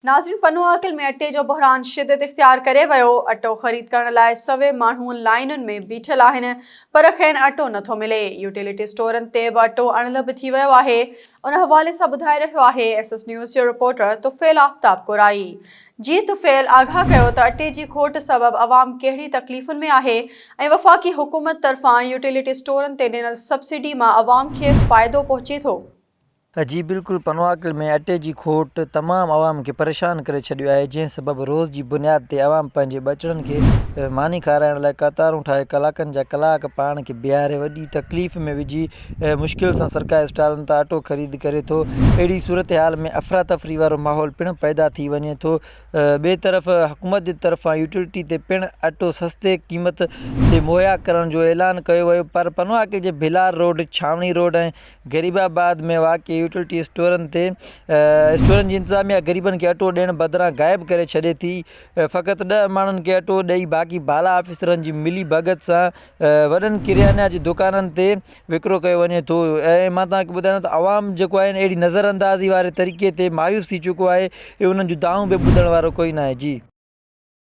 नाज़रीन, पनुआकिल में अटे जो बहरान शिदत इख्तियार करे वियो। अटो ख़रीद करण लाइ सवे माण्हू लाइनुनि में बीठल आहिनि, पर खेनि अटो नथो मिले। यूटिलिटी स्टोरनि ते बि अटो अणिलभ थी वियो आहे। उन हवाले सां ॿुधाए रहियो आहे SS न्यूज़ जो रिपोर्टर तुफ़ैल आफ्ताब कुराई। जी तुफ़ैल, आगाह कयो त अटे जी खोट सबबि अवाम कहिड़ी तकलीफ़ुनि में आहे ऐं वफ़ाक़ी हुकूमत तरफ़ां यूटिलिटी स्टोरनि ते ॾिनल सब्सिडी मां अवाम खे फ़ाइदो पहुचे थो। जी बिल्कुलु, पनुआकिल में अटे जी खोट तमामु आवाम खे परेशान करे छॾियो आहे, जंहिं सबबि रोज़ जी बुनियाद ते आवाम पंहिंजे ॿचिड़नि खे मानी खाराइण लाइ कतारूं ठाहे कलाकनि जा कलाक पाण खे बीहारे वॾी तकलीफ़ में विझी मुश्किल सां सरकारी स्टॉलनि तां अटो ख़रीद करे थो। अहिड़ी सूरत हाल में अफ़रा तफ़री वारो माहौल पिणु पैदा थी वञे थो। ॿिए तरफ़ हुकूमत जे तरफ़ां यूटिलिटी ते पिणु अटो सस्ते क़ीमत ते मुहैया करण जो ऐलान कयो वियो, पर पनुआकिल जे भिलार रोड, छावनी रोड ऐं गरीबाबाद में वाक़िअ यूटिलिटी स्टोरनि जी इंतिज़ामिया ग़रीबनि खे अटो ॾियण बदिरां गाइब करे छॾे थी। फ़क़ति 10 माण्हुनि खे अटो ॾेई बाक़ी बाला ऑफिसरनि जी मिली भगत सां वॾनि किरयाना जी दुकाननि ते विकिरो कयो वञे थो। ऐं मां तव्हांखे ॿुधायां त आवाम जेको आहे अहिड़ी नज़रअंदाज़ी वारे तरीक़े ते मायूस थी चुको आहे, उन्हनि जूं दाऊं बि ॿुधण वारो कोई न आहे। जी